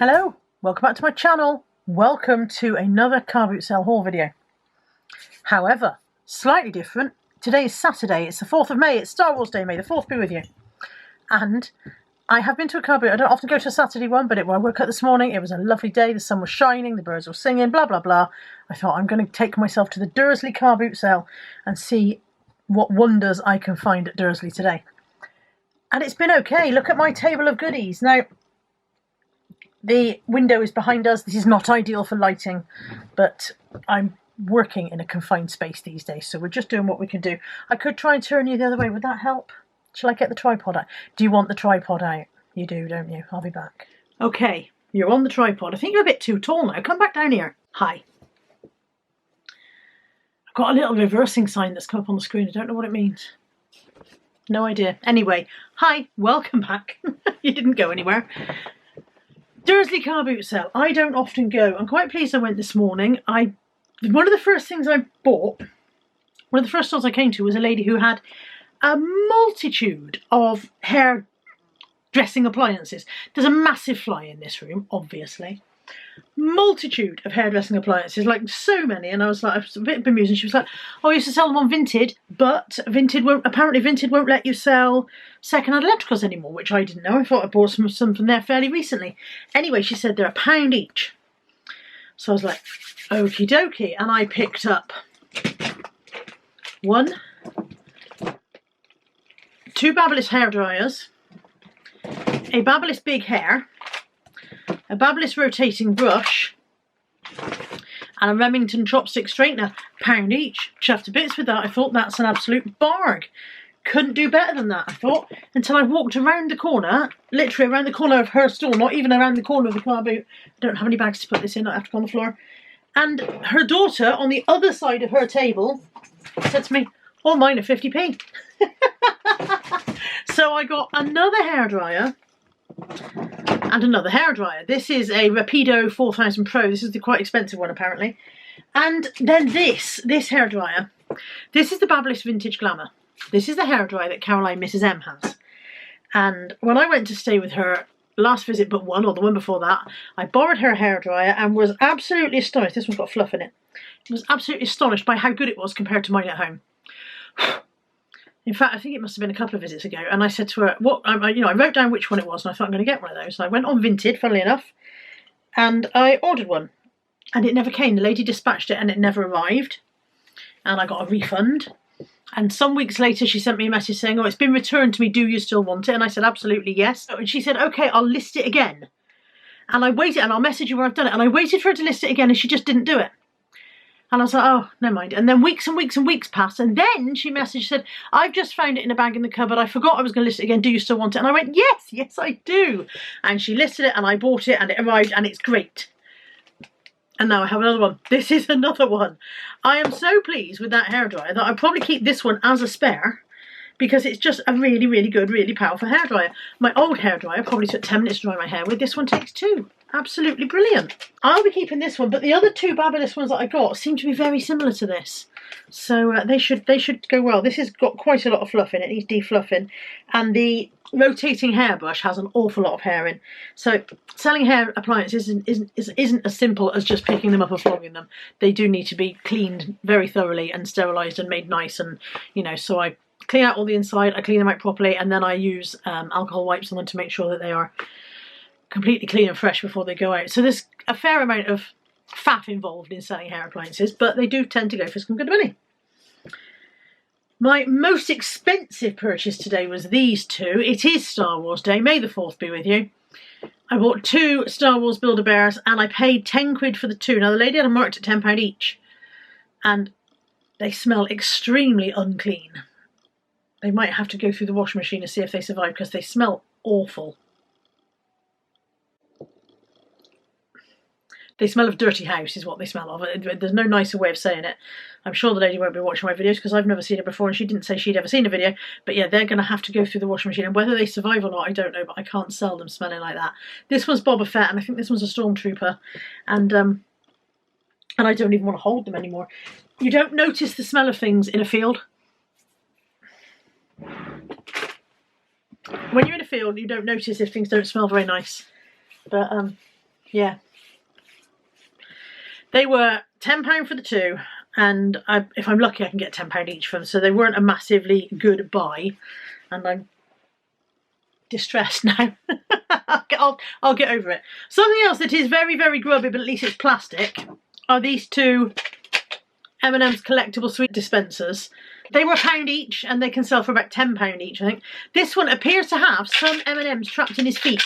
Hello, welcome back to my channel. Welcome to another car boot sale haul video. However, slightly different. Today is Saturday, it's the 4th of May, it's Star Wars Day, may the 4th be with you. And I have been to a car boot. I don't often go to a Saturday one, but I woke up this morning, it was a lovely day, the sun was shining, the birds were singing, blah blah blah. I thought I'm going to take myself to the Dursley car boot sale and see what wonders I can find at Dursley today. And it's been okay. Look at my table of goodies. Now, the window is behind us. This is not ideal for lighting, but I'm working in a confined space these days, so we're just doing what we can do. I could try and turn you the other way. Would that help? Shall I get the tripod out? Do you want the tripod out? You do, don't you? I'll be back. Okay, you're on the tripod. I think you're a bit too tall now. Come back down here. Hi. I've got a little reversing sign that's come up on the screen. I don't know what it means. No idea. Anyway, hi, welcome back. You didn't go anywhere. Dursley car boot sale. I don't often go. I'm quite pleased I went this morning. One of the first things I bought, one of the first stores I came to was a lady who had a multitude of hair dressing appliances. There's a massive fly in this room, obviously. Multitude of hairdressing appliances, like so many, and I was a bit bemused, and she was like, oh, I used to sell them on Vinted, but apparently Vinted won't let you sell second-hand electricals anymore, which I didn't know. I thought I bought some from there fairly recently. Anyway, she said they're £1 each. So I was like, okie dokie, and I picked up two Babyliss hair dryers, a Babyliss big hair, a Babyliss rotating brush, and a Remington chopstick straightener, £1 each. Chuffed to bits with that. I thought that's an absolute barg. Couldn't do better than that, I thought, until I walked around the corner, literally around the corner of her store, not even around the corner of the car boot. I don't have any bags to put this in, I have to go on the floor. And her daughter, on the other side of her table, said to me, oh, mine are 50p. So I got another hairdryer and another hairdryer. This is a Rapido 4000 Pro. This is the quite expensive one, apparently. And then this hairdryer. This is the Babyliss Vintage Glamour. This is the hairdryer that Caroline Mrs. M has. And when I went to stay with her last visit but one, or the one before that, I borrowed her hairdryer and was absolutely astonished. This one's got fluff in it. I was absolutely astonished by how good it was compared to mine at home. In fact, I think it must have been a couple of visits ago, and I said to her, I wrote down which one it was, and I thought I'm going to get one of those. And I went on Vinted, funnily enough, and I ordered one, and it never came. The lady dispatched it, and it never arrived, and I got a refund. And some weeks later, she sent me a message saying, oh, it's been returned to me, do you still want it? And I said, absolutely, yes. And she said, okay, I'll list it again. And I waited, and I'll message you where I've done it, and I waited for her to list it again, and she just didn't do it. And I was like, oh, never mind. And then weeks and weeks and weeks passed. And then she messaged, said, I've just found it in a bag in the cupboard. I forgot I was going to list it again. Do you still want it? And I went, yes, I do. And she listed it and I bought it and it arrived and it's great. And now I have another one. This is another one. I am so pleased with that hairdryer that I'll probably keep this one as a spare because it's just a really, really good, really powerful hairdryer. My old hairdryer probably took 10 minutes to dry my hair with. This one takes 2. Absolutely brilliant. I'll be keeping this one, but the other two Babyliss ones that I got seem to be very similar to this. So they should go well. This has got quite a lot of fluff in it. It needs defluffing. And the rotating hairbrush has an awful lot of hair in. So selling hair appliances isn't as simple as just picking them up and flogging them. They do need to be cleaned very thoroughly and sterilised and made nice. And, so I clean out all the inside, I clean them out properly, and then I use alcohol wipes on them to make sure that they are completely clean and fresh before they go out. So there's a fair amount of faff involved in selling hair appliances, but they do tend to go for some good money. My most expensive purchase today was these two. It is Star Wars Day. May the 4th be with you. I bought 2 Star Wars Build-A-Bears and I paid 10 quid for the 2. Now the lady had them marked at £10 each and they smell extremely unclean. They might have to go through the washing machine to see if they survive because they smell awful. They smell of dirty house is what they smell of. There's no nicer way of saying it. I'm sure the lady won't be watching my videos because I've never seen her before and she didn't say she'd ever seen a video. But yeah, they're going to have to go through the washing machine. And whether they survive or not, I don't know. But I can't sell them smelling like that. This one's Boba Fett and I think this one's a Stormtrooper. And I don't even want to hold them anymore. You don't notice the smell of things in a field. When you're in a field, you don't notice if things don't smell very nice. But Yeah. They were £10 for the two, and if I'm lucky I can get £10 each for them, so they weren't a massively good buy, and I'm distressed now. I'll get over it. Something else that is very, very grubby, but at least it's plastic, are these two M&M's collectible sweet dispensers. They were £1 each, and they can sell for about £10 each, I think. This one appears to have some M&M's trapped in his feet.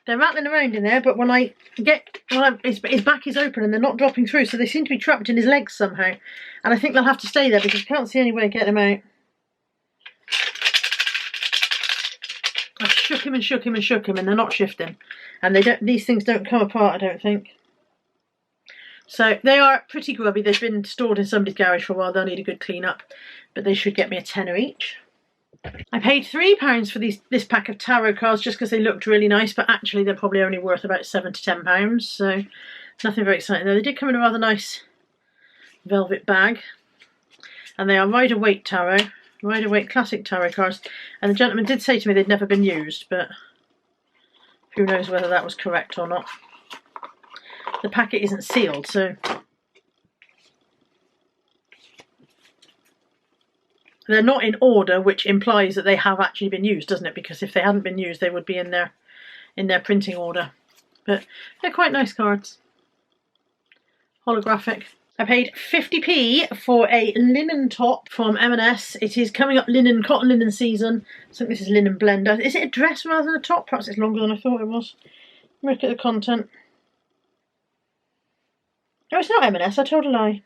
They're rattling around in there, but when I get, his back is open and they're not dropping through, so they seem to be trapped in his legs somehow. And I think they'll have to stay there because I can't see any way to get them out. I shook him and shook him and shook him, and they're not shifting. And these things don't come apart, I don't think. So they are pretty grubby. They've been stored in somebody's garage for a while. They'll need a good clean up, but they should get me a tenner each. I paid £3 for this pack of tarot cards just because they looked really nice, but actually they're probably only worth about £7 to £10, so nothing very exciting though. They did come in a rather nice velvet bag, and they are Rider-Waite tarot, Rider-Waite classic tarot cards, and the gentleman did say to me they'd never been used, but who knows whether that was correct or not. The packet isn't sealed, so they're not in order, which implies that they have actually been used, doesn't it? Because if they hadn't been used, they would be in their printing order. But they're quite nice cards. Holographic. I paid 50p for a linen top from M&S. It is coming up cotton linen season. I think this is linen blender. Is it a dress rather than a top? Perhaps it's longer than I thought it was. Look at the content. No, it's not M&S. I told a lie.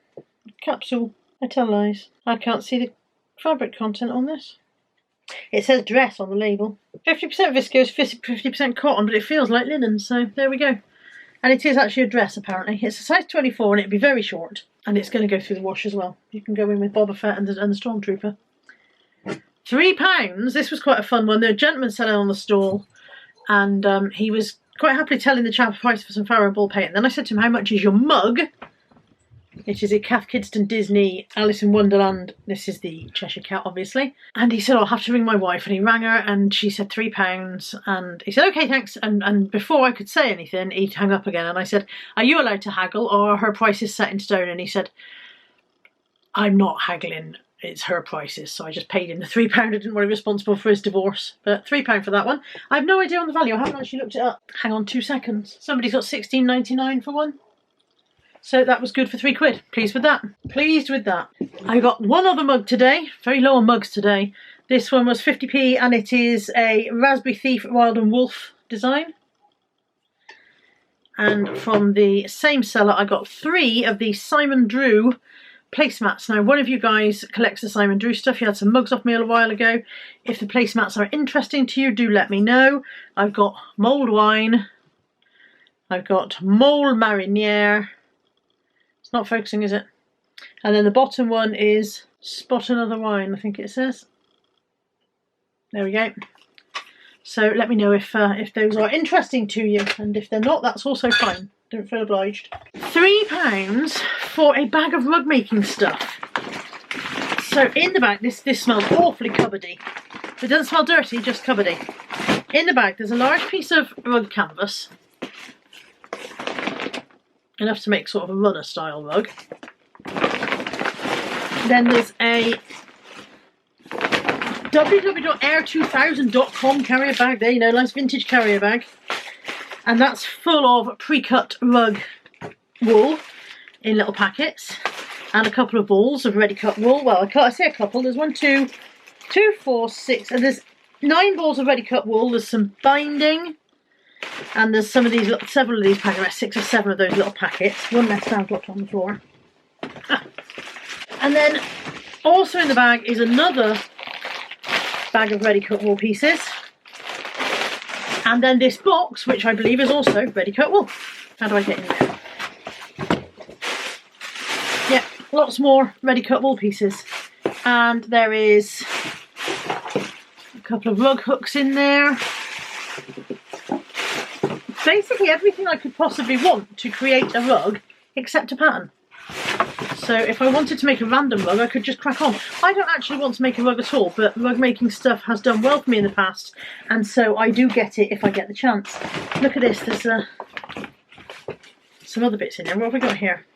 Capsule. I tell lies. I can't see the fabric content on this. It says dress on the label. 50% viscose, 50% cotton, but it feels like linen, so there we go. And it is actually a dress, apparently. It's a size 24 and it'd be very short. And it's going to go through the wash as well. You can go in with Boba Fett and the Stormtrooper. £3. This was quite a fun one. There was a gentleman selling on the stall, and he was quite happily telling the chap a price for some Faro ball paint. And then I said to him, how much is your mug? It is a Cath Kidston Disney Alice in Wonderland. This is the Cheshire Cat, obviously. And he said, I'll have to ring my wife. And he rang her and she said £3. And he said, okay, thanks. And before I could say anything, he hung up again. And I said, are you allowed to haggle, or her price is set in stone? And he said, I'm not haggling. It's her prices. So I just paid him the £3. I didn't want to be responsible for his divorce. But £3 for that one. I have no idea on the value. I haven't actually looked it up. Hang on 2 seconds. Somebody's got £16.99 for one. So that was good for £3. Pleased with that. Pleased with that. I got one other mug today. Very low on mugs today. This one was 50p and it is a Raspberry Thief Wild and Wolf design. And from the same seller I got 3 of the Simon Drew placemats. Now one of you guys collects the Simon Drew stuff. You had some mugs off me a little while ago. If the placemats are interesting to you, do let me know. I've got mulled wine. I've got mole mariniere. It's not focusing, is it? And then the bottom one is spot another wine, I think it says. There we go. So let me know if those are interesting to you, and if they're not, that's also fine. Don't feel obliged. £3 for a bag of rug making stuff. So in the bag, this smells awfully cupboardy. It doesn't smell dirty, just cupboardy. In the bag, there's a large piece of rug canvas. Enough to make sort of a runner style rug. Then there's a www.air2000.com carrier bag. There you know, nice vintage carrier bag. And that's full of pre-cut rug wool in little packets. And a couple of balls of ready cut wool. Well, I say a couple. There's 1, 2, 4, 6. And there's 9 balls of ready cut wool. There's some binding. And there's some of these, several of these packets, about 6 or 7 of those little packets. One left down dropped on the floor. And then also in the bag is another bag of ready cut wool pieces. And then this box, which I believe is also ready cut wool. How do I get in there? Yeah, lots more ready cut wool pieces. And there is a couple of rug hooks in there. Basically everything I could possibly want to create a rug except a pattern. So if I wanted to make a random rug, I could just crack on. I don't actually want to make a rug at all, but rug making stuff has done well for me in the past, and so I do get it if I get the chance. Look at this, there's some other bits in there. What have we got here?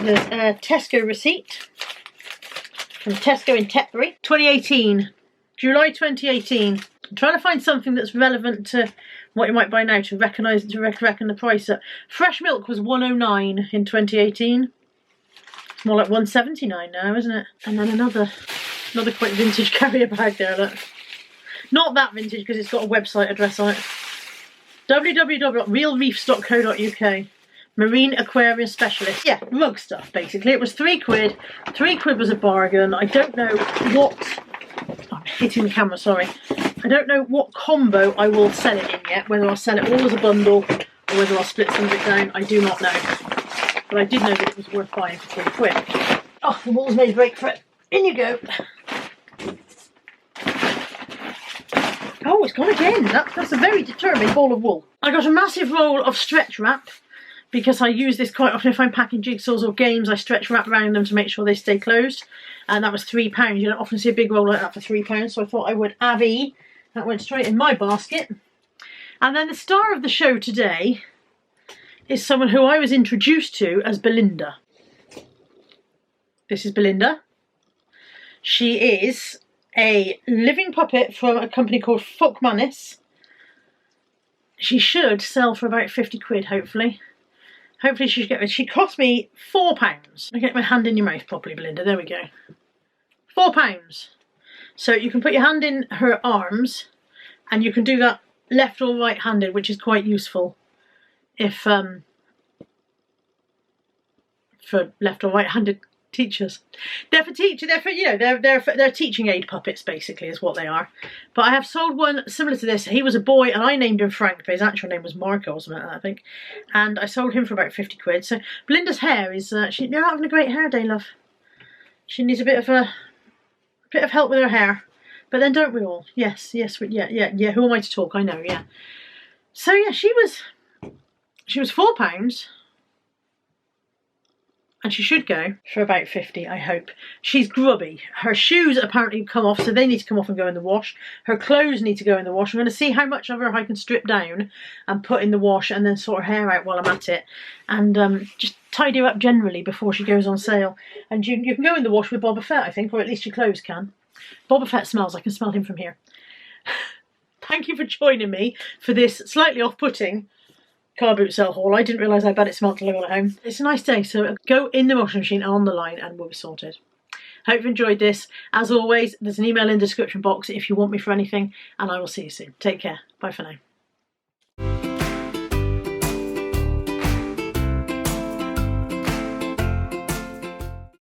There's a Tesco receipt from Tesco in Tetbury, 2018, July 2018. I'm trying to find something that's relevant to what you might buy now to recognise, to reckon the price up. Fresh milk was £1.09 in 2018. It's more like £1.79 now, isn't it? And then another quite vintage carrier bag there, look. Not that vintage because it's got a website address on it. www.realreefs.co.uk. Marine aquarium specialist. Yeah, rug stuff basically. It was £3. £3 was a bargain. I don't know what... I'm hitting the camera, sorry. I don't know what combo I will sell it in yet, whether I'll sell it all as a bundle or whether I'll split some of it down, I do not know. But I did know that it was worth buying for £3. Oh, the wall's made a break for it. In you go. Oh, it's gone again. That's a very determined ball of wool. I got a massive roll of stretch wrap because I use this quite often if I'm packing jigsaws or games. I stretch wrap around them to make sure they stay closed. And that was £3. You don't often see a big roll like that for £3, so I thought I would avvy. That went straight in my basket. And then the star of the show today is someone who I was introduced to as Belinda. This is Belinda. She is a living puppet from a company called Folkmanis. She should sell for about £50, hopefully. Hopefully she should get rid. She cost me £4. I get my hand in your mouth properly, Belinda. There we go. £4. So you can put your hand in her arms, and you can do that left or right-handed, which is quite useful if for left or right-handed teachers. They're for teachers. They're for, you know, they're teaching aid puppets basically is what they are. But I have sold one similar to this. He was a boy and I named him Frank, but his actual name was Marco or something like that, I think. And I sold him for about £50. So Belinda's hair is you're not having a great hair day, love. She needs a bit of help with her hair. But then don't we all? Yes, yeah. Who am I to talk? I know, yeah. So yeah, she was £4. And she should go for about £50, I hope. She's grubby. Her shoes apparently come off, so they need to come off and go in the wash. Her clothes need to go in the wash. I'm going to see how much of her I can strip down and put in the wash and then sort her hair out while I'm at it. And just tidy her up generally before she goes on sale. And you can go in the wash with Boba Fett, I think, or at least your clothes can. Boba Fett smells. I can smell him from here. Thank you for joining me for this slightly off-putting car boot sale haul. I didn't realise how bad it smelled till I got it home. It's a nice day, so go in the washing machine and on the line and we'll be sorted. Hope you enjoyed this. As always, there's an email in the description box if you want me for anything, and I will see you soon. Take care. Bye for now.